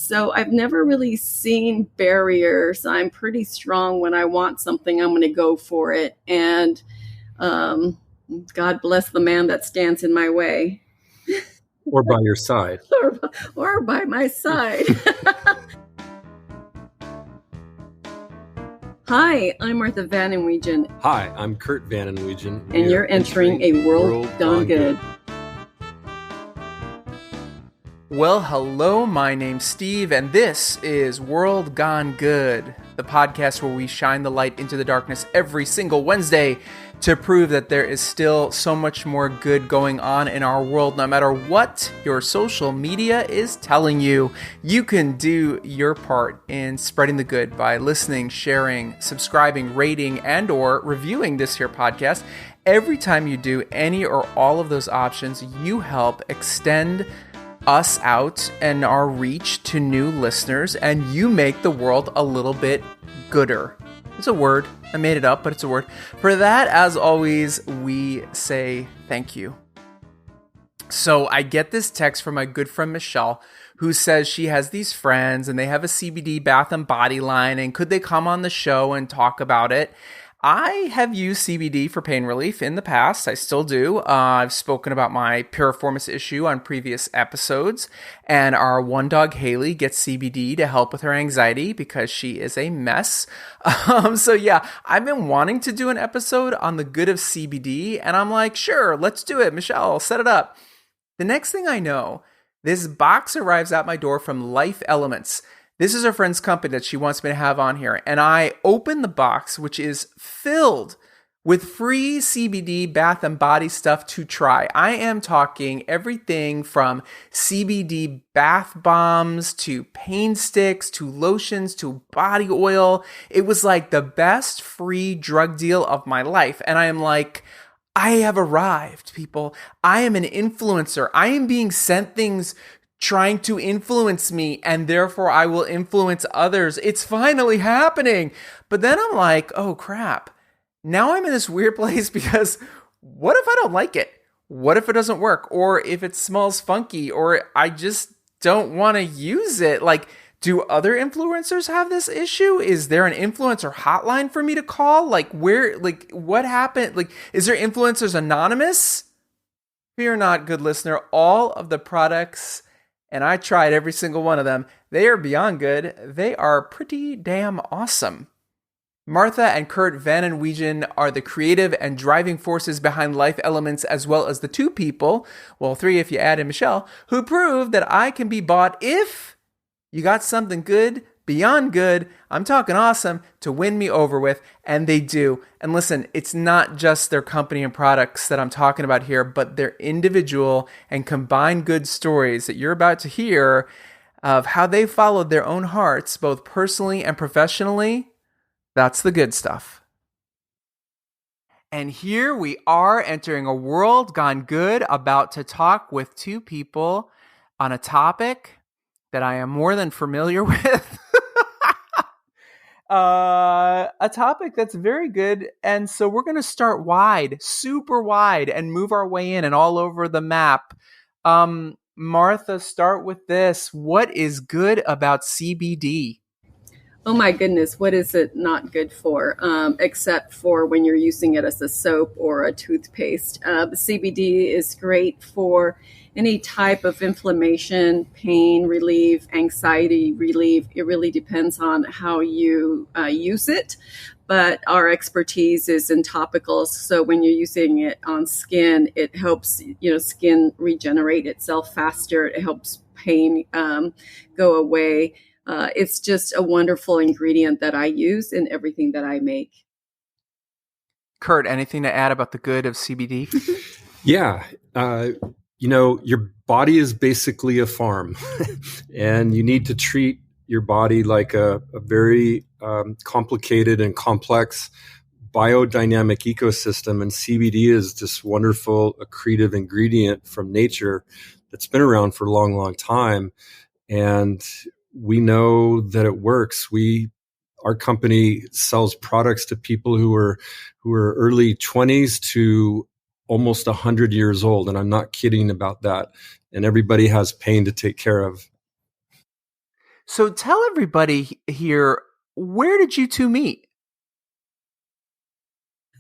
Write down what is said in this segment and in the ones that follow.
So I've never really seen barriers. I'm pretty strong. When I want something, I'm going to go for it. And um, God bless the man that stands in my way. Or by your side. or by my side. Hi, I'm Martha Van Inwegen. Hi, I'm Curt Van Inwegen. And you're entering a World Gone Good. Well, hello, my name's Steve, and this is World Gone Good, the podcast where we shine the light into the darkness every single Wednesday to prove that there is still so much more good going on in our world. No matter what your social media is telling you, you can do your part in spreading the good by listening, sharing, subscribing, rating, and or reviewing this here podcast. Every time you do any or all of those options, you help extend us out and our reach to new listeners, and you make the world a little bit gooder. It's a word. I made it up, but it's a word. For that, as always, we say thank you. So I get this text from my good friend Michelle, who says she has these friends and they have a CBD bath and body line, and could they come on the show and talk about it? I have used CBD for pain relief in the past. I still do. I've spoken about my piriformis issue on previous episodes, and our one dog Haley gets CBD to help with her anxiety because she is a mess. So yeah, I've been wanting to do an episode on the good of CBD, and I'm like, sure, let's do it. Michelle, set it up. The next thing I know, this box arrives at my door from Life Elements. This is her friend's company that she wants me to have on here. And I open the box, which is filled with free CBD bath and body stuff to try. I am talking everything from CBD bath bombs to pain sticks to lotions to body oil. It was like the best free drug deal of my life. And I am like, I have arrived, people. I am an influencer. I am being sent things trying to influence me, and therefore I will influence others. It's finally happening. But then I'm like, oh crap. Now I'm in this weird place because what if I don't like it? What if it doesn't work? Or if it smells funky, or I just don't want to use it? Like, do other influencers have this issue? Is there an influencer hotline for me to call? Like, what happened? Like, is there Influencers Anonymous? Fear not, good listener. All of the products, and I tried every single one of them, they are beyond good. They are pretty damn awesome. Martha and Curt Van Inwegen are the creative and driving forces behind Life Elements, as well as the two people, well, three if you add in Michelle, who prove that I can be bought if you got something good, beyond good, I'm talking awesome, to win me over with, and they do. And listen, it's not just their company and products that I'm talking about here, but their individual and combined good stories that you're about to hear of how they followed their own hearts, both personally and professionally. That's the good stuff. And here we are entering a world gone good, about to talk with two people on a topic that I am more than familiar with. A topic that's very good. And so we're going to start wide, super wide, and move our way in and all over the map. Martha, start with this. What is good about CBD? Oh my goodness, what is it not good for? Except for when you're using it as a soap or a toothpaste. CBD is great for any type of inflammation, pain relief, anxiety relief. It really depends on how you use it. But our expertise is in topicals. So when you're using it on skin, it helps, skin regenerate itself faster. It helps pain go away. It's just a wonderful ingredient that I use in everything that I make. Curt, anything to add about the good of CBD? Yeah. Your body is basically a farm, and you need to treat your body like a very complicated and complex biodynamic ecosystem. And CBD is this wonderful accretive ingredient from nature that's been around for a long, long time. And we know that it works. Our company sells products to people who are early 20s to almost 100 years old. And I'm not kidding about that. And everybody has pain to take care of. So tell everybody here, where did you two meet?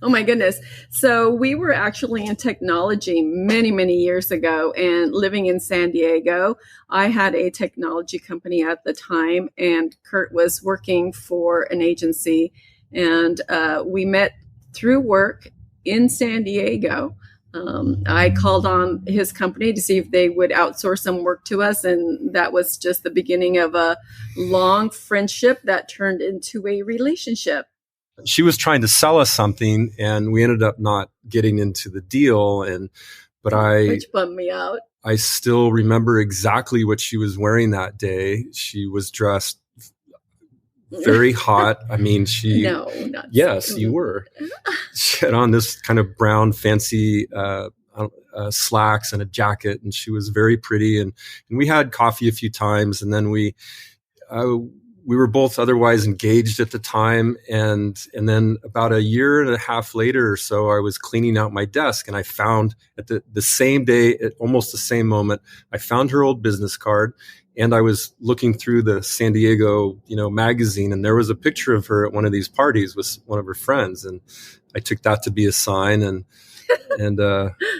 Oh my goodness. So we were actually in technology many, many years ago and living in San Diego. I had a technology company at the time, and Curt was working for an agency. And we met through work in San Diego. I called on his company to see if they would outsource some work to us. And that was just the beginning of a long friendship that turned into a relationship. She was trying to sell us something, and we ended up not getting into the deal. Which bummed me out. I still remember exactly what she was wearing that day. She was dressed very hot. I mean, No, not yes, so. you were. She had on this kind of brown, fancy slacks and a jacket, and she was very pretty. And we had coffee a few times, and then we were both otherwise engaged at the time. And then about a year and a half later or so, I was cleaning out my desk, and I found at the same day, at almost the same moment, I found her old business card. And I was looking through the San Diego, magazine, and there was a picture of her at one of these parties with one of her friends. And I took that to be a sign. And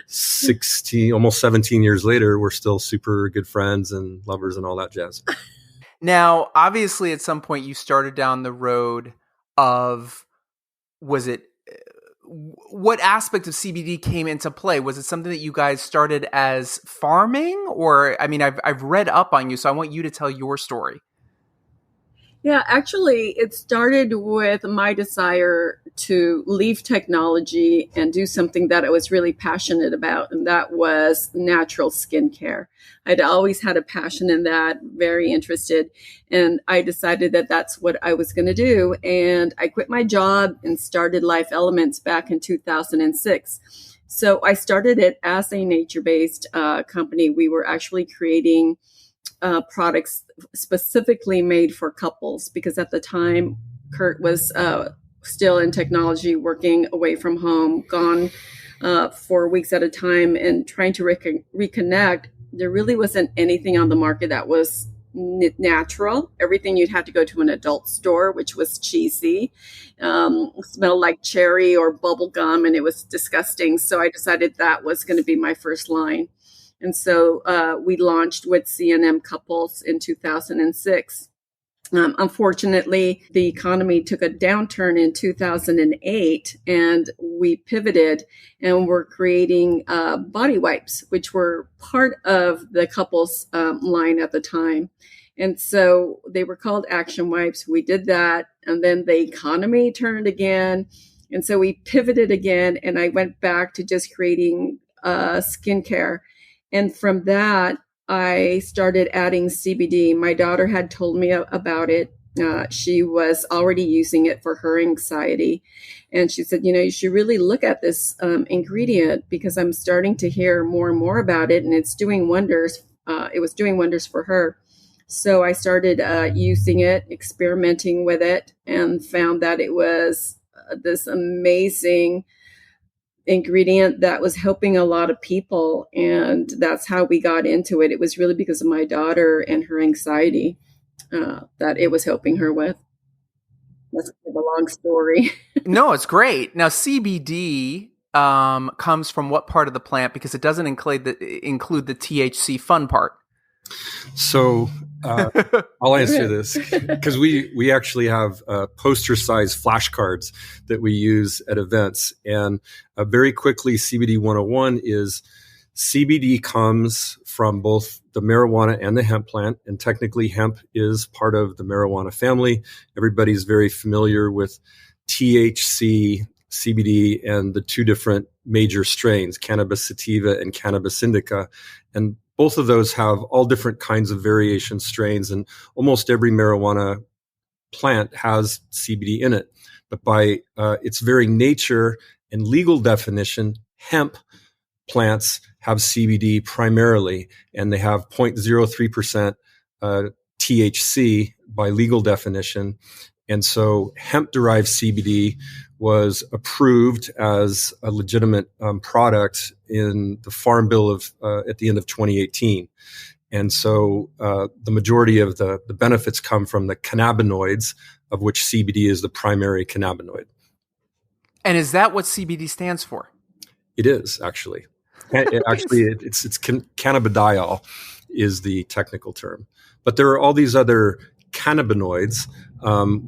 16, almost 17 years later, we're still super good friends and lovers and all that jazz. Now, obviously, at some point you started down the road of, what aspect of CBD came into play? Was it something that you guys started as farming? Or, I mean, I've read up on you, so I want you to tell your story. Yeah, actually, it started with my desire to leave technology and do something that I was really passionate about, and that was natural skincare. I'd always had a passion in that, very interested, and I decided that that's what I was going to do. And I quit my job and started Life Elements back in 2006. So I started it as a nature-based company. We were actually creating products specifically made for couples, because at the time Curt was still in technology, working away from home, gone for weeks at a time and trying to reconnect. There really wasn't anything on the market that was natural. Everything, you'd have to go to an adult store, which was cheesy, smelled like cherry or bubble gum, and it was disgusting. So I decided that was going to be my first line. And so we launched with C&M Couples in 2006. Unfortunately, the economy took a downturn in 2008, and we pivoted and we're creating body wipes, which were part of the Couples line at the time. And so they were called Action Wipes. We did that, and then the economy turned again. And so we pivoted again, and I went back to just creating skincare. And from that, I started adding CBD. My daughter had told me about it. She was already using it for her anxiety. And she said, you should really look at this ingredient, because I'm starting to hear more and more about it, and it's doing wonders. It was doing wonders for her. So I started using it, experimenting with it, and found that it was this amazing ingredient that was helping a lot of people. And that's how we got into it. It was really because of my daughter and her anxiety that it was helping her with. That's a long story. No, it's great. Now, CBD comes from what part of the plant? Because it doesn't include the THC fun part. So I'll answer this, because we actually have poster-sized flashcards that we use at events. And very quickly, CBD 101 is CBD comes from both the marijuana and the hemp plant. And technically, hemp is part of the marijuana family. Everybody's very familiar with THC, CBD, and the two different major strains, cannabis sativa and cannabis indica. And both of those have all different kinds of variation strains, and almost every marijuana plant has CBD in it. But by its very nature and legal definition, hemp plants have CBD primarily, and they have 0.03% THC by legal definition. And so hemp-derived CBD was approved as a legitimate product in the Farm Bill of at the end of 2018. And so the majority of the benefits come from the cannabinoids, of which CBD is the primary cannabinoid. And is that what CBD stands for? It is actually. It's cannabidiol is the technical term. But there are all these other cannabinoids,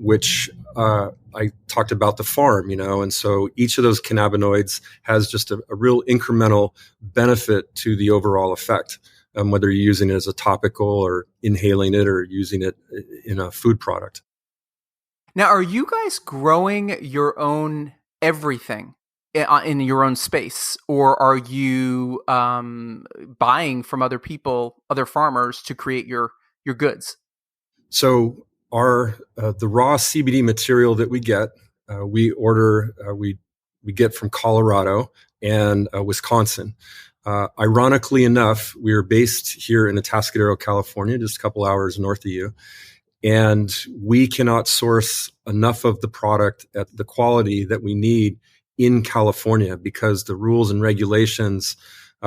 which I talked about the farm, and so each of those cannabinoids has just a real incremental benefit to the overall effect, whether you're using it as a topical or inhaling it or using it in a food product. Now, are you guys growing your own everything in your own space, or are you buying from other people, other farmers, to create your goods? So the raw CBD material that we get, we get from Colorado and Wisconsin. Ironically enough, we are based here in Atascadero, California, just a couple hours north of you. And we cannot source enough of the product at the quality that we need in California because the rules and regulations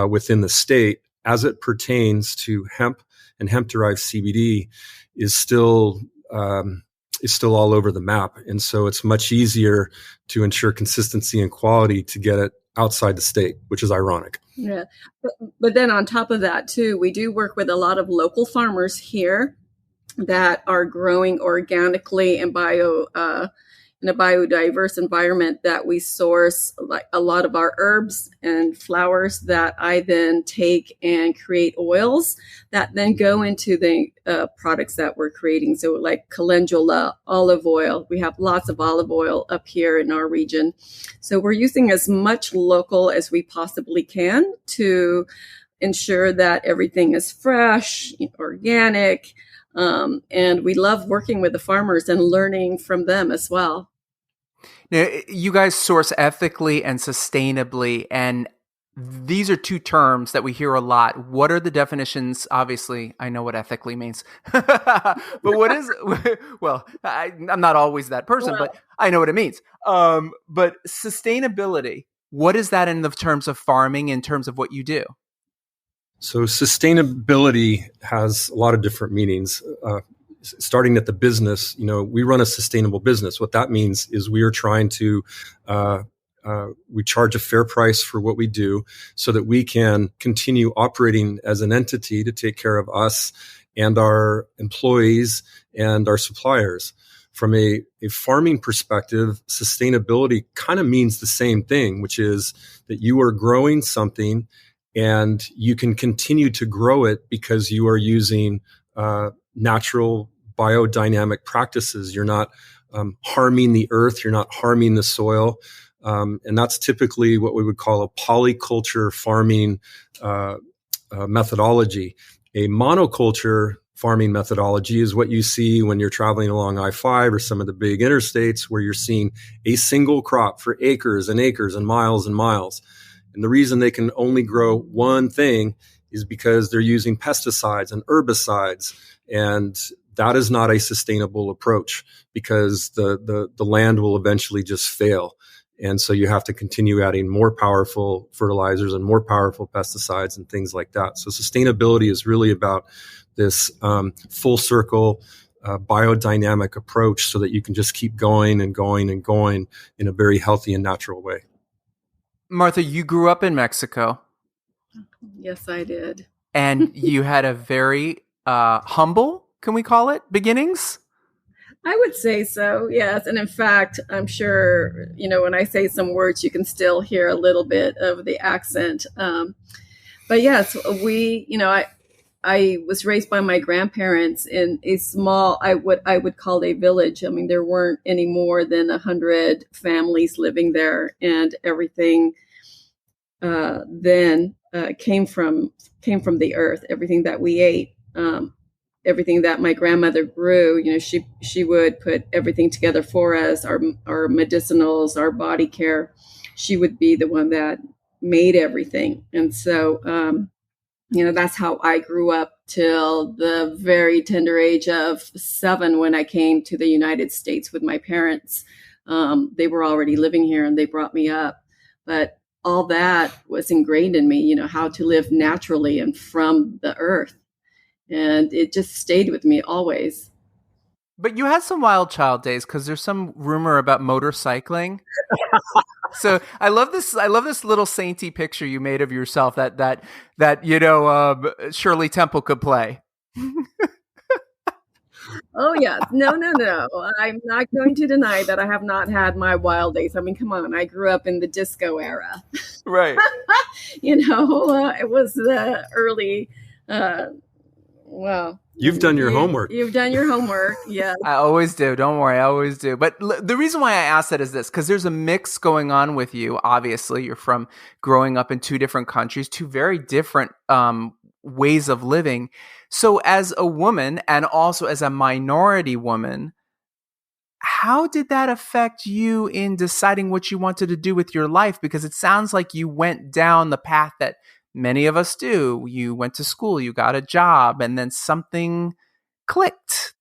within the state, as it pertains to hemp and hemp-derived CBD, is still all over the map. And so it's much easier to ensure consistency and quality to get it outside the state, which is ironic. Yeah. But then on top of that, too, we do work with a lot of local farmers here that are growing organically and in a biodiverse environment, that we source like a lot of our herbs and flowers that I then take and create oils that then go into the products that we're creating. So like calendula, olive oil. We have lots of olive oil up here in our region. So we're using as much local as we possibly can to ensure that everything is fresh, organic. And we love working with the farmers and learning from them as well. Now, you guys source ethically and sustainably, and these are two terms that we hear a lot. What are the definitions? Obviously, I know what ethically means, but what is, well, I'm not always that person, but I know what it means. But sustainability, what is that in the terms of farming, in terms of what you do? So sustainability has a lot of different meanings. Starting at the business, we run a sustainable business. What that means is we are trying to, we charge a fair price for what we do so that we can continue operating as an entity to take care of us and our employees and our suppliers. From a farming perspective, sustainability kind of means the same thing, which is that you are growing something and you can continue to grow it because you are using natural biodynamic practices. You're not harming the earth. You're not harming the soil. And that's typically what we would call a polyculture farming methodology. A monoculture farming methodology is what you see when you're traveling along I-5 or some of the big interstates, where you're seeing a single crop for acres and acres and miles and miles. And the reason they can only grow one thing is because they're using pesticides and herbicides. And that is not a sustainable approach because the land will eventually just fail. And so you have to continue adding more powerful fertilizers and more powerful pesticides and things like that. So sustainability is really about this full circle biodynamic approach so that you can just keep going and going and going in a very healthy and natural way. Martha, you grew up in Mexico. Yes, I did. And you had a very humble, can we call it, beginnings? I would say so, yes. And in fact, I'm sure, when I say some words, you can still hear a little bit of the accent. But yes, I was raised by my grandparents in a small, I would call a village. I mean, there weren't any more than 100 families living there, and everything then came from the earth. Everything that we ate, everything that my grandmother grew, she would put everything together for us, our medicinals, our body care. She would be the one that made everything. And so, that's how I grew up till the very tender age of 7 when I came to the United States with my parents. They were already living here and they brought me up. But all that was ingrained in me, how to live naturally and from the earth. And it just stayed with me always. But you had some wild child days because there's some rumor about motorcycling. So I love this. I love this little sainty picture you made of yourself that Shirley Temple could play. Oh, yes. No. I'm not going to deny that I have not had my wild days. I mean, come on. I grew up in the disco era. Right. It was the early, You've done your homework. You've done your homework. Yeah. I always do. Don't worry. I always do. But the reason why I asked that is this, because there's a mix going on with you. Obviously, you're from growing up in two different countries, two very different ways of living. So as a woman and also as a minority woman, how did that affect you in deciding what you wanted to do with your life? Because it sounds like you went down the path that many of us do. You went to school, you got a job, and then something clicked.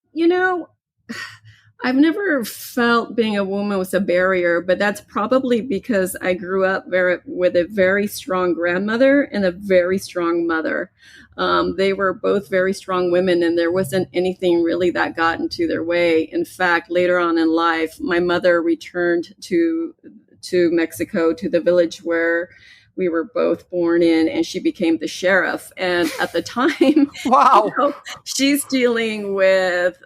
I've never felt being a woman was a barrier, but that's probably because I grew up with a very strong grandmother and a very strong mother. They were both very strong women, and there wasn't anything really that got into their way. In fact, later on in life, my mother returned to Mexico, to the village where we were both born in, and she became the sheriff. And at the time, wow, she's dealing with,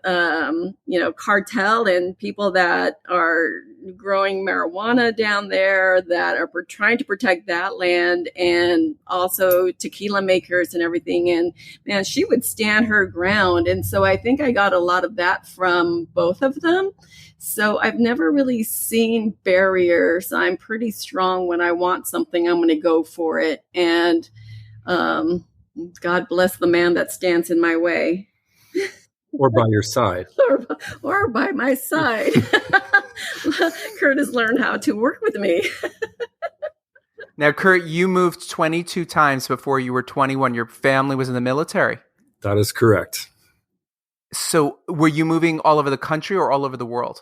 cartel and people that are growing marijuana down there that are trying to protect that land, and also tequila makers and everything. And man, she would stand her ground. And so I think I got a lot of that from both of them. So I've never really seen barriers. I'm pretty strong. When I want something, I'm going to go for it. And God bless the man that stands in my way. Or by your side. or by my side. Curt has learned how to work with me. Now, Curt, you moved 22 times before you were 21. Your family was in the military. That is correct. So were you moving all over the country or all over the world?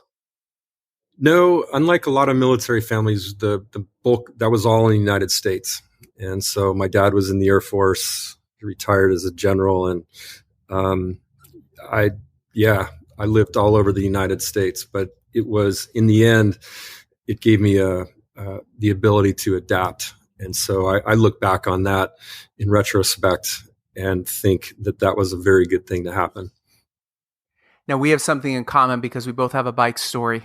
No, unlike a lot of military families, the bulk, that was all in the United States. And so my dad was in the Air Force, he retired as a general. And I lived all over the United States. But it was, in the end, it gave me the ability to adapt. And so I look back on that in retrospect and think that was a very good thing to happen. Now, we have something in common because we both have a bike story.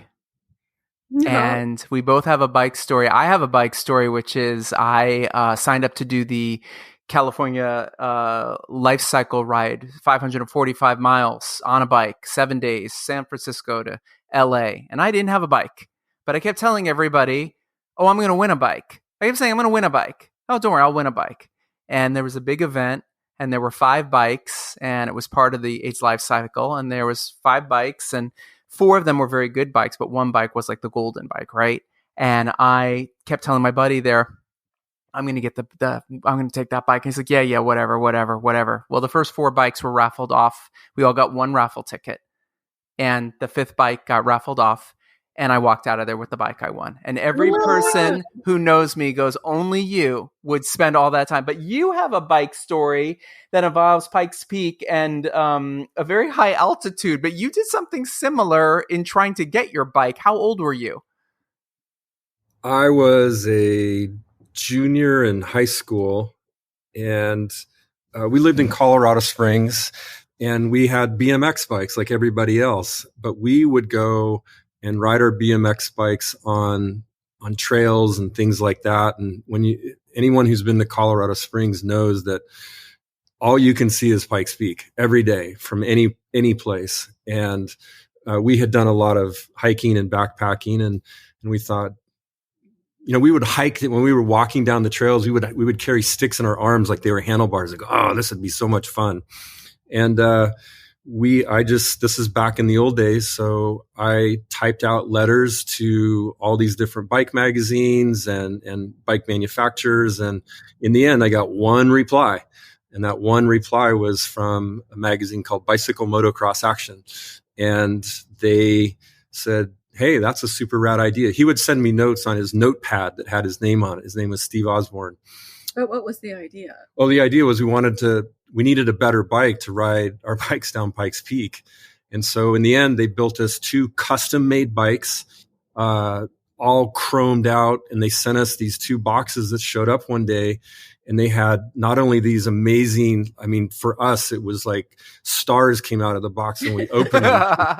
No. And we both have a bike story. I have a bike story, which is I signed up to do the California life cycle ride, 545 miles on a bike, 7 days, San Francisco to LA. And I didn't have a bike, but I kept telling everybody, oh, I'm going to win a bike. I kept saying, I'm going to win a bike. Oh, don't worry, I'll win a bike. And there was a big event, and there were 5 bikes, and it was part of the AIDS life cycle. And there was 5 bikes, and 4 of them were very good bikes, but 1 bike was like the golden bike, right? And I kept telling my buddy there, I'm going to get I'm going to take that bike. And he's like, yeah, whatever. Well, the first 4 bikes were raffled off. We all got 1 raffle ticket, and the 5th bike got raffled off. And I walked out of there with the bike I won. And every person who knows me goes, only you would spend all that time. But you have a bike story that involves Pikes Peak and a very high altitude. But you did something similar in trying to get your bike. How old were you? I was a junior in high school, and we lived in Colorado Springs, and we had BMX bikes like everybody else. But we would go and ride our BMX bikes on trails and things like that. And anyone who's been to Colorado Springs knows that all you can see is Pikes Peak every day from any place. And we had done a lot of hiking and backpacking, and we thought, we would hike when we were walking down the trails. We would carry sticks in our arms like they were handlebars. Like, oh, this would be so much fun. And this is back in the old days. So I typed out letters to all these different bike magazines and bike manufacturers. And in the end, I got 1 reply. And that 1 reply was from a magazine called Bicycle Motocross Action. And they said, hey, that's a super rad idea. He would send me notes on his notepad that had his name on it. His name was Steve Osborne. But what was the idea? Well, the idea was we wanted we needed a better bike to ride our bikes down Pikes Peak. And so in the end, they built us 2 custom made bikes, all chromed out. And they sent us these 2 boxes that showed up one day. And they had not only these amazing, I mean, for us, it was like stars came out of the box and we opened them.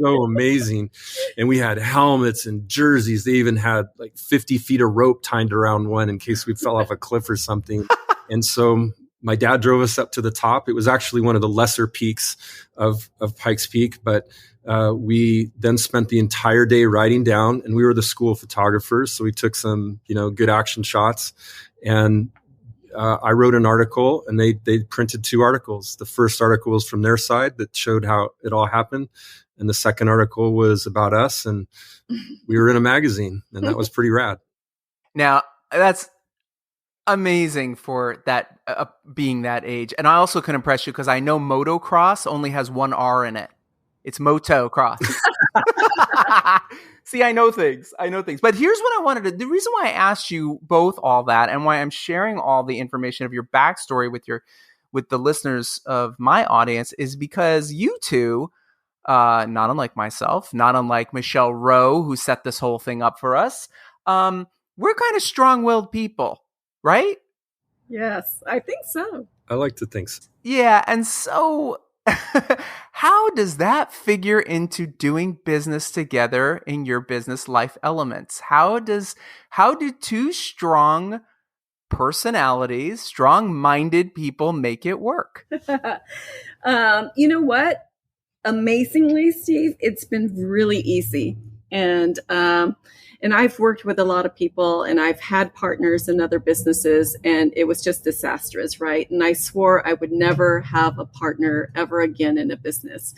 So amazing. And we had helmets and jerseys. They even had like 50 feet of rope tied around one in case we fell off a cliff or something. And so my dad drove us up to the top. It was actually one of the lesser peaks of Pikes Peak, but we then spent the entire day riding down, and we were the school photographers. So we took some, good action shots, and I wrote an article, and they printed 2 articles. The first article was from their side that showed how it all happened. And the second article was about us, and we were in a magazine, and that was pretty rad. Now, that's amazing for that being that age. And I also can impress you because I know motocross only has 1 R in it. It's motocross. See, I know things. But here's what I wanted to, the reason why I asked you both all that and why I'm sharing all the information of your backstory with the listeners of my audience is because you two, not unlike myself, not unlike Michelle Rowe, who set this whole thing up for us, we're kind of strong-willed people, right? Yes, I think so. I like to think so. Yeah, and so how does that figure into doing business together in your business life elements? How do 2 strong personalities, strong-minded people make it work? You know what? Amazingly, Steve, it's been really easy. And I've worked with a lot of people, and I've had partners in other businesses, and it was just disastrous, right? And I swore I would never have a partner ever again in a business.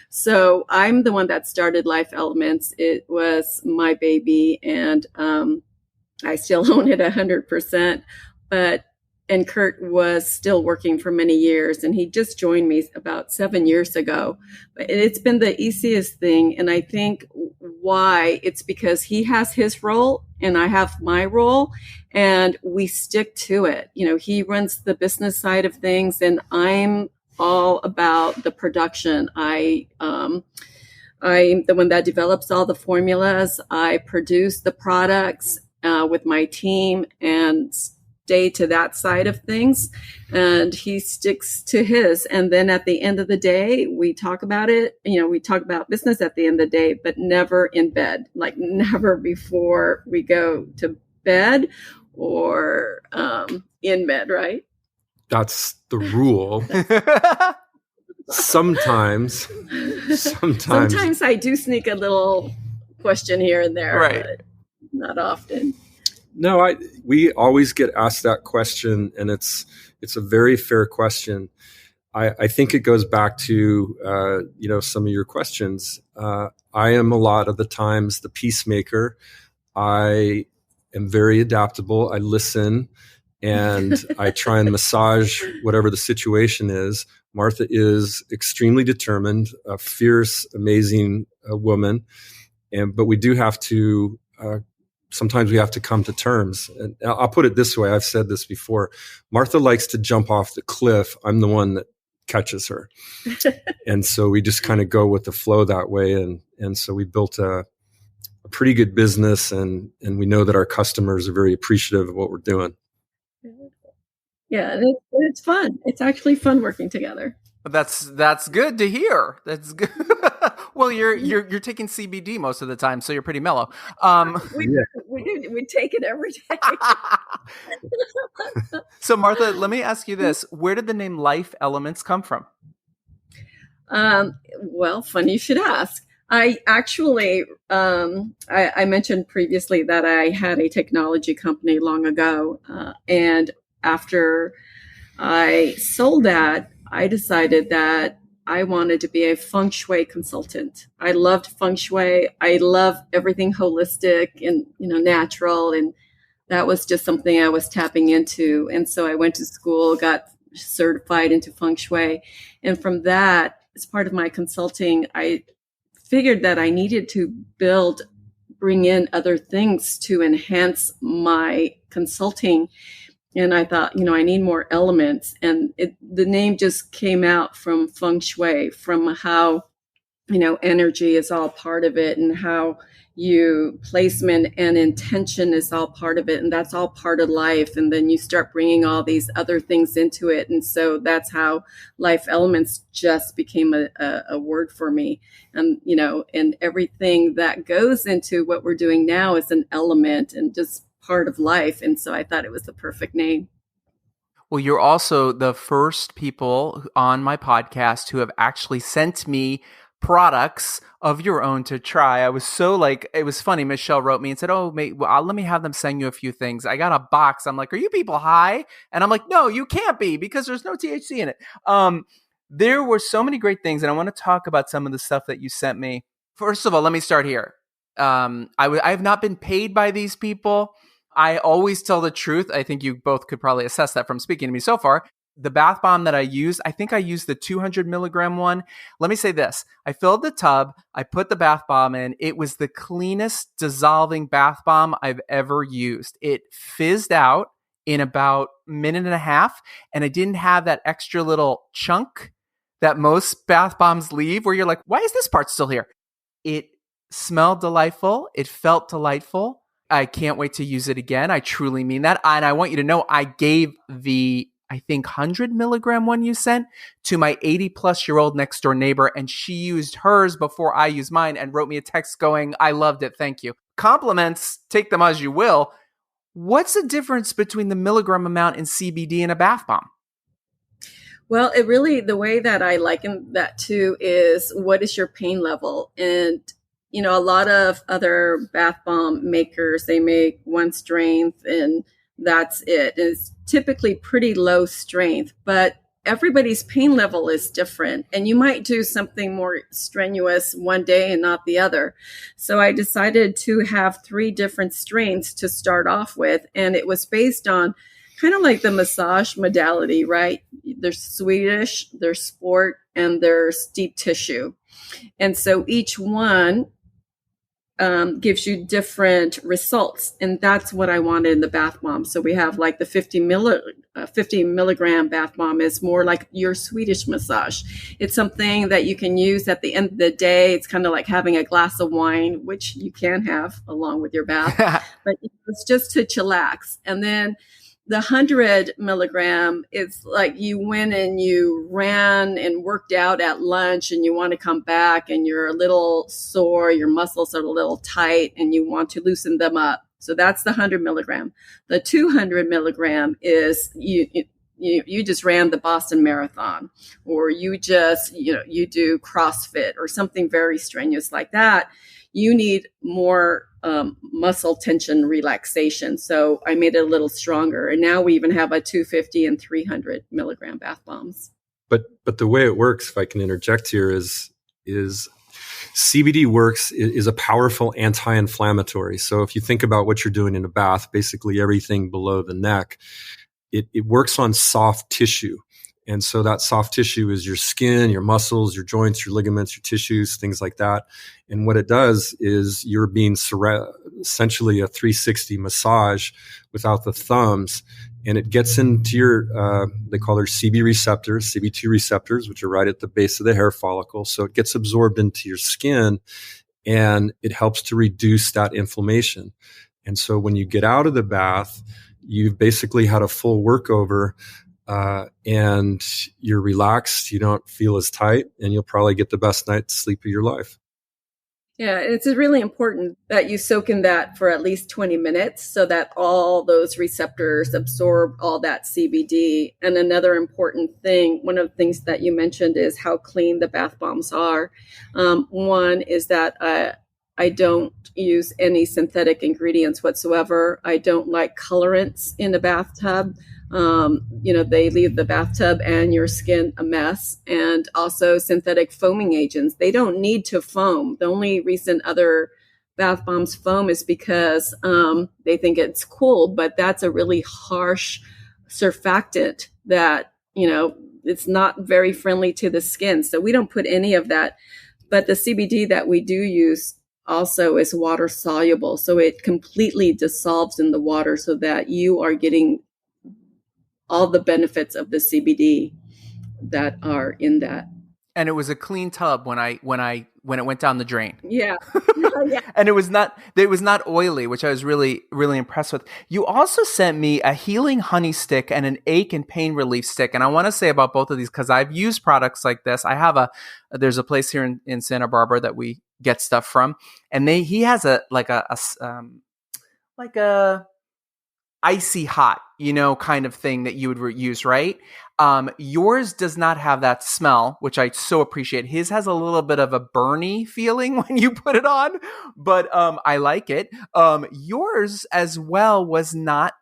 So I'm the one that started Life Elements. It was my baby, and I still own it 100%. And Curt was still working for many years, and he just joined me about 7 years ago. But it's been the easiest thing. And I think why it's because he has his role and I have my role, and we stick to it. He runs the business side of things, and I'm all about the production. I'm the one that develops all the formulas. I produce the products with my team and stay to that side of things, and he sticks to his. And then at the end of the day, we talk about it. We talk about business at the end of the day, but never in bed, like never before we go to bed or in bed, right? That's the rule. Sometimes I do sneak a little question here and there, right? But not often. No, we always get asked that question, and it's a very fair question. I think it goes back to some of your questions. I am a lot of the times the peacemaker. I am very adaptable. I listen, and I try and massage whatever the situation is. Martha is extremely determined, a fierce, amazing woman, but we do have to. Sometimes we have to come to terms. And I'll put it this way. I've said this before. Martha likes to jump off the cliff. I'm the one that catches her. And so we just kind of go with the flow that way. And so we built a pretty good business, and we know that our customers are very appreciative of what we're doing. Yeah, it's fun. It's actually fun working together. That's good to hear. That's good. Well, you're taking CBD most of the time, so you're pretty mellow. We take it every day. So, Martha, let me ask you this: where did the name Life Elements come from? Well, funny you should ask. I actually, I mentioned previously that I had a technology company long ago, and after I sold that, I decided that I wanted to be a feng shui consultant. I loved feng shui. I love everything holistic and, natural. And that was just something I was tapping into. And so I went to school, got certified into feng shui. And from that, as part of my consulting, I figured that I needed to bring in other things to enhance my consulting. And I thought, I need more elements. And the name just came out from feng shui, from how, energy is all part of it, and how you placement and intention is all part of it. And that's all part of life. And then you start bringing all these other things into it. And so that's how life elements just became a word for me. And, and everything that goes into what we're doing now is an element and just part of life. And so I thought it was the perfect name. Well, you're also the first people on my podcast who have actually sent me products of your own to try. I was so it was funny. Michelle wrote me and said, "Oh, mate, let me have them send you a few things." I got a box. I'm like, "Are you people high?" And I'm like, "No, you can't be, because there's no THC in it." There were so many great things, and I want to talk about some of the stuff that you sent me. First of all, let me start here. I have not been paid by these people. I always tell the truth. I think you both could probably assess that from speaking to me so far. The bath bomb that I used, I think I used the 200 milligram one. Let me say this. I filled the tub. I put the bath bomb in. It was the cleanest dissolving bath bomb I've ever used. It fizzed out in about a minute and a half, and I didn't have that extra little chunk that most bath bombs leave where you're like, why is this part still here? It smelled delightful. It felt delightful. I can't wait to use it again. I truly mean that. And I want you to know I gave the, I think, 100 milligram one you sent to my 80-plus-year-old next door neighbor, and she used hers before I used mine and wrote me a text going, "I loved it. Thank you." Compliments, take them as you will. What's the difference between the milligram amount in CBD and a bath bomb? Well, the way that I liken that to is, what is your pain level? And a lot of other bath bomb makers, they make one strength and that's it. It's typically pretty low strength, but everybody's pain level is different. And you might do something more strenuous one day and not the other. So I decided to have 3 different strengths to start off with. And it was based on kind of like the massage modality, right? There's Swedish, there's sport, and there's deep tissue. And so each one gives you different results. And that's what I wanted in the bath bomb. So we have like the 50 milligram bath bomb is more like your Swedish massage. It's something that you can use at the end of the day. It's kind of like having a glass of wine, which you can have along with your bath, but it's just to chillax. And then the 100 milligram is like you went and you ran and worked out at lunch and you want to come back and you're a little sore, your muscles are a little tight and you want to loosen them up. So that's the 100 milligram. The 200 milligram is you just ran the Boston Marathon, or you just, you do CrossFit or something very strenuous like that. You need more muscle tension relaxation. So I made it a little stronger. And now we even have a 250 and 300 milligram bath bombs. But the way it works, if I can interject here, is CBD is a powerful anti-inflammatory. So if you think about what you're doing in a bath, basically everything below the neck, it works on soft tissue. And so that soft tissue is your skin, your muscles, your joints, your ligaments, your tissues, things like that. And what it does is you're being essentially a 360 massage without the thumbs. And it gets into your, they call their CB2 receptors, which are right at the base of the hair follicle. So it gets absorbed into your skin and it helps to reduce that inflammation. And so when you get out of the bath, you've basically had a full workover. And you're relaxed, you don't feel as tight, and you'll probably get the best night's sleep of your life. Yeah, it's really important that you soak in that for at least 20 minutes so that all those receptors absorb all that CBD. And another important thing, one of the things that you mentioned is how clean the bath bombs are. One is that I don't use any synthetic ingredients whatsoever. I don't like colorants in the bathtub. They leave the bathtub and your skin a mess. And also synthetic foaming agents. They don't need to foam. The only reason other bath bombs foam is because they think it's cool, but that's a really harsh surfactant that, it's not very friendly to the skin. So we don't put any of that. But the CBD that we do use also is water soluble. So it completely dissolves in the water so that you are getting all the benefits of the CBD that are in that. And it was a clean tub when it went down the drain. Yeah. Yeah. And it was not oily, which I was really, really impressed with. You also sent me a healing honey stick and an ache and pain relief stick. And I want to say about both of these, because I've used products like this. I have there's a place here in Santa Barbara that we get stuff from, and he has a icy hot, kind of thing that you would use, right? Yours does not have that smell, which I so appreciate. His has a little bit of a burny feeling when you put it on, but I like it. Yours as well was not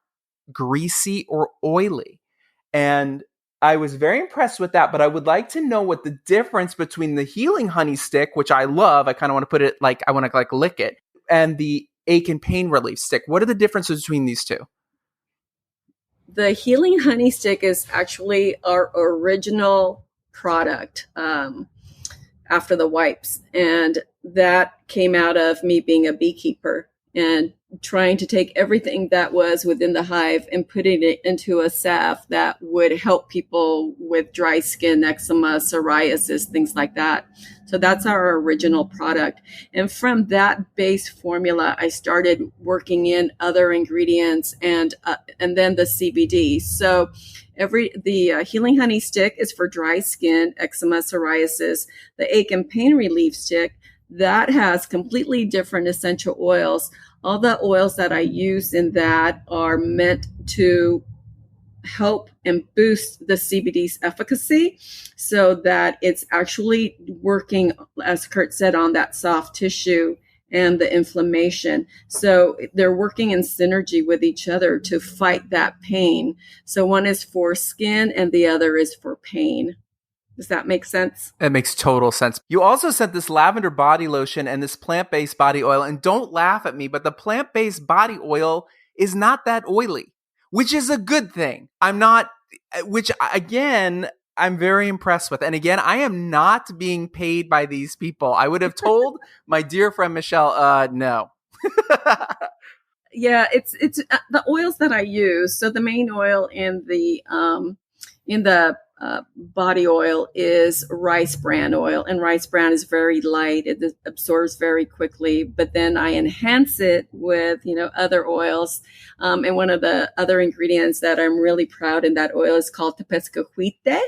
greasy or oily. And I was very impressed with that, but I would like to know what the difference between the healing honey stick, which I love, I kind of want to put it like, I want to like lick it, and the ache and pain relief stick. What are the differences between these two? The healing honey stick is actually our original product after the wipes. And that came out of me being a beekeeper and trying to take everything that was within the hive and putting it into a salve that would help people with dry skin, eczema, psoriasis, things like that. So that's our original product. And from that base formula, I started working in other ingredients and then the CBD. So the healing honey stick is for dry skin, eczema, psoriasis. The ache and pain relief stick, that has completely different essential oils. All the oils that I use in that are meant to help and boost the CBD's efficacy so that it's actually working, as Curt said, on that soft tissue and the inflammation. So they're working in synergy with each other to fight that pain. So one is for skin and the other is for pain. Does that make sense? It makes total sense. You also sent this lavender body lotion and this plant-based body oil. And don't laugh at me, but the plant-based body oil is not that oily, which is a good thing. I'm very impressed with. And again, I am not being paid by these people. I would have told my dear friend Michelle, no. Yeah, it's the oils that I use. So the main oil in the body oil is rice bran oil, and rice bran is very light. It absorbs very quickly, but then I enhance it with, other oils. And one of the other ingredients that I'm really proud in that oil is called tepescohuite,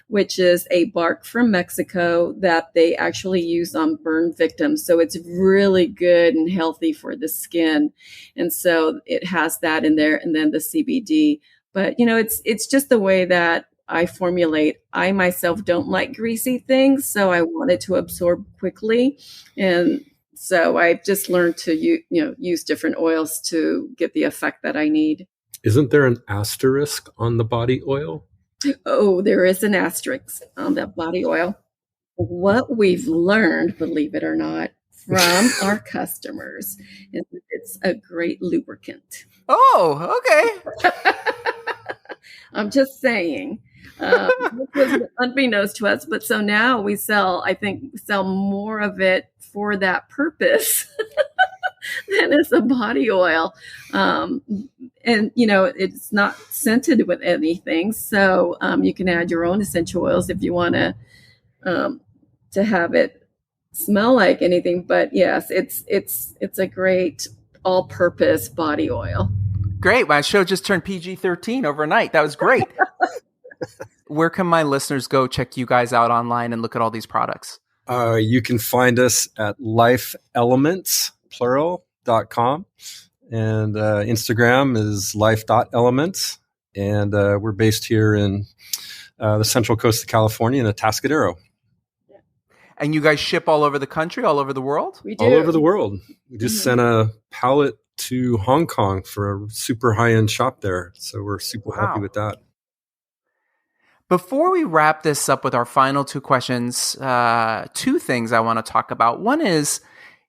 which is a bark from Mexico that they actually use on burn victims. So it's really good and healthy for the skin. And so it has that in there, and then the CBD. But, it's just the way that I formulate. I myself don't like greasy things, so I wanted to absorb quickly. And so I've just learned to use different oils to get the effect that I need. Isn't there an asterisk on the body oil? Oh, there is an asterisk on that body oil. What we've learned, believe it or not, from our customers is that it's a great lubricant. Oh, okay. I'm just saying. Which was unbeknownst to us, but so now we sell more of it for that purpose than as a body oil. And it's not scented with anything, so you can add your own essential oils if you want to have it smell like anything. But yes, it's a great all-purpose body oil. Great. My show just turned PG-13 overnight. That was great. Where can my listeners go check you guys out online and look at all these products? You can find us at lifeelements.com, and Instagram is life.elements, and we're based here in the Central Coast of California in Atascadero. And you guys ship all over the country, all over the world? We do. All over the world. We just sent a pallet to Hong Kong for a super high-end shop there, so we're super happy with that. Before we wrap this up with our final two questions, two things I want to talk about. One is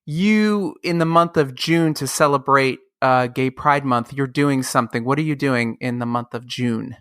you, in the month of June, to celebrate Gay Pride Month, you're doing something. What are you doing in the month of June?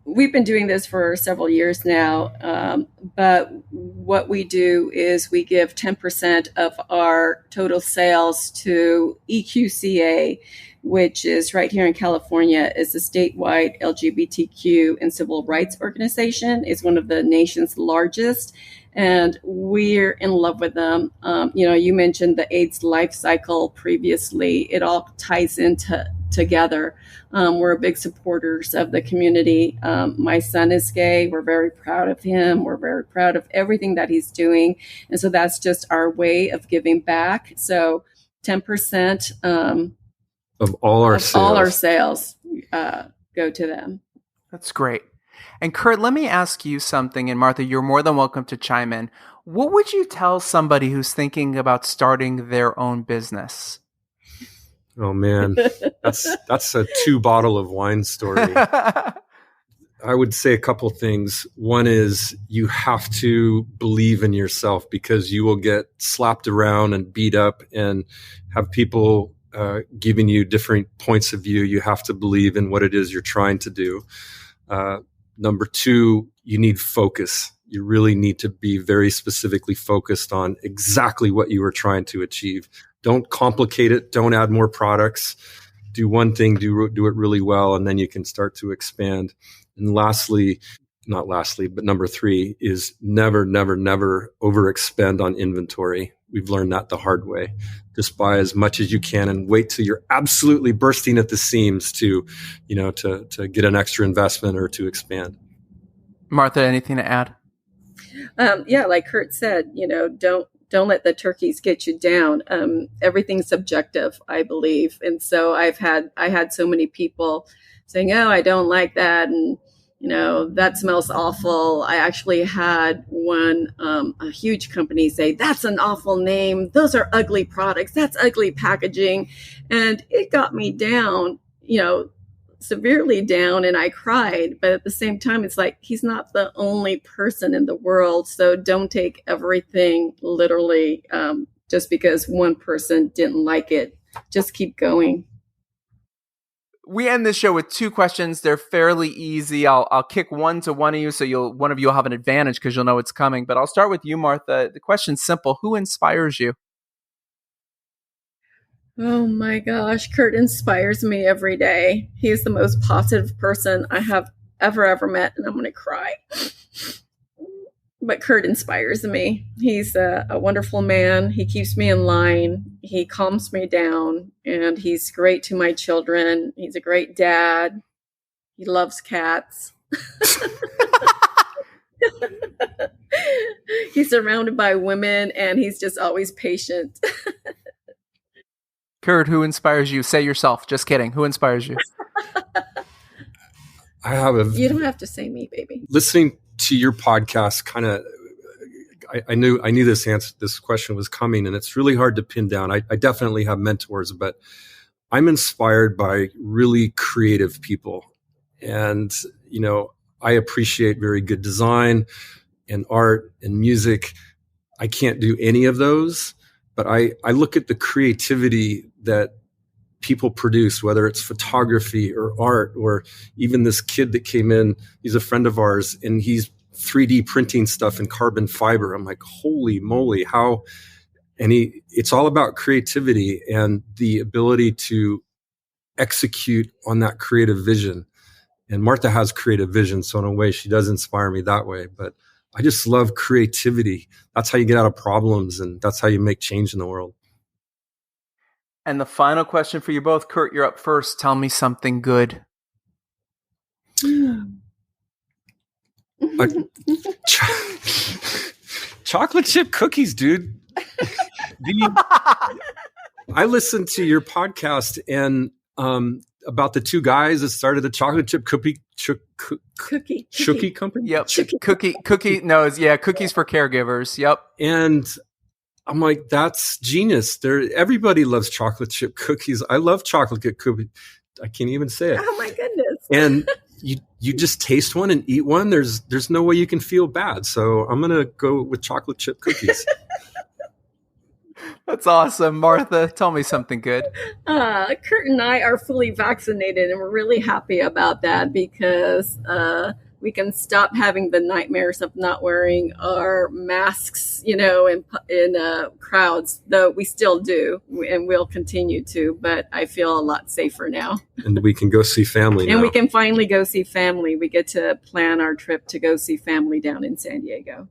We've been doing this for several years now, but what we do is we give 10% of our total sales to EQCA, which is right here in California, is a statewide LGBTQ and civil rights organization. It's one of the nation's largest, and we're in love with them. You mentioned the AIDS life cycle previously. It all ties into together. We're big supporters of the community. My son is gay. We're very proud of him. We're very proud of everything that he's doing. And so that's just our way of giving back. So 10% of all our sales go to them. That's great. And Curt, let me ask you something. And Martha, you're more than welcome to chime in. What would you tell somebody who's thinking about starting their own business? Oh man, that's a 2 bottle of wine story. I would say a couple things. One is you have to believe in yourself, because you will get slapped around and beat up and have people giving you different points of view. You have to believe in what it is you're trying to do. Number 2, you need focus. You really need to be very specifically focused on exactly what you are trying to achieve. Don't complicate it. Don't add more products. Do one thing, do it really well, and then you can start to expand. And number 3 is never, never, never overexpend on inventory. We've learned that the hard way. Just buy as much as you can and wait till you're absolutely bursting at the seams to get an extra investment or to expand. Martha, anything to add? Like Curt said, don't let the turkeys get you down. Everything's subjective, I believe. And so I had so many people saying, oh, I don't like that. And, that smells awful. I actually had a huge company say, that's an awful name. Those are ugly products. That's ugly packaging. And it got me down, severely down, and I cried. But at the same time, it's like, he's not the only person in the world. So don't take everything literally just because one person didn't like it. Just keep going. We end this show with 2 questions. They're fairly easy. I'll kick one to one of you, so one of you will have an advantage because you'll know it's coming. But I'll start with you, Martha. The question's simple. Who inspires you? Oh my gosh, Curt inspires me every day. He is the most positive person I have ever met, and I'm going to cry. But Curt inspires me. He's a wonderful man. He keeps me in line. He calms me down, and he's great to my children. He's a great dad. He loves cats. He's surrounded by women, and he's just always patient. Curt, who inspires you? Say yourself. Just kidding. Who inspires you? You don't have to say me, baby. Listening to your podcast, kind of, I knew this question was coming, and it's really hard to pin down. I definitely have mentors, but I'm inspired by really creative people. And, I appreciate very good design and art and music. I can't do any of those, but I look at the creativity that people produce, whether it's photography or art, or even this kid that came in, he's a friend of ours, and he's 3D printing stuff in carbon fiber. I'm like, holy moly, how? And it's all about creativity and the ability to execute on that creative vision. And Martha has creative vision, so in a way she does inspire me that way. But I just love creativity. That's how you get out of problems, and that's how you make change in the world. And the final question for you both. Curt, you're up first. Tell me something good. Chocolate chip cookies, dude. I listened to your podcast and about the 2 guys that started the chocolate chip cookie company. Yep, cookie. No, cookies for caregivers. Yep. And I'm like, that's genius. Everybody loves chocolate chip cookies. I love chocolate chip cookies. I can't even say it. Oh my goodness. And you just taste one and eat one. There's no way you can feel bad. So I'm going to go with chocolate chip cookies. That's awesome. Martha, tell me something good. Curt and I are fully vaccinated, and we're really happy about that because we can stop having the nightmares of not wearing our masks, in crowds, though we still do and will continue to, but I feel a lot safer now. And we can go see family now. And we can finally go see family. We get to plan our trip to go see family down in San Diego.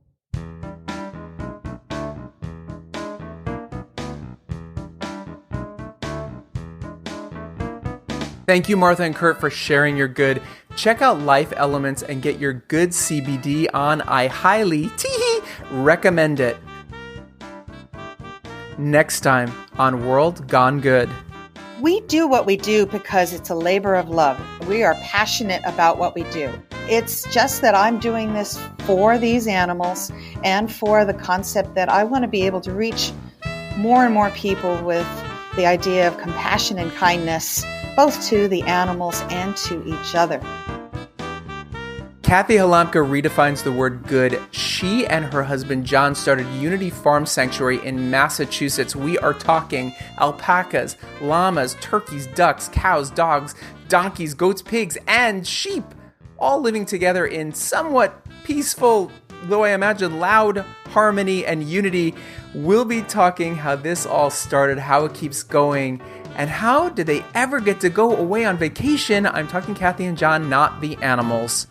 Thank you, Martha and Curt, for sharing your good. Check out Life Elements and get your good CBD on. I highly recommend it. Next time on World Gone Good. We do what we do because it's a labor of love. We are passionate about what we do. It's just that I'm doing this for these animals and for the concept that I want to be able to reach more and more people with the idea of compassion and kindness, both to the animals and to each other. Kathy Halamka redefines the word good. She and her husband John started Unity Farm Sanctuary in Massachusetts. We are talking alpacas, llamas, turkeys, ducks, cows, dogs, donkeys, goats, pigs, and sheep, all living together in somewhat peaceful, though I imagine loud harmony and unity. We'll be talking how this all started, how it keeps going, and how did they ever get to go away on vacation? I'm talking Kathy and John, not the animals.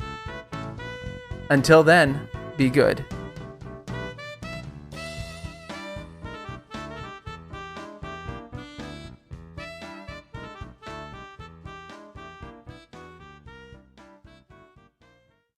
Until then, be good.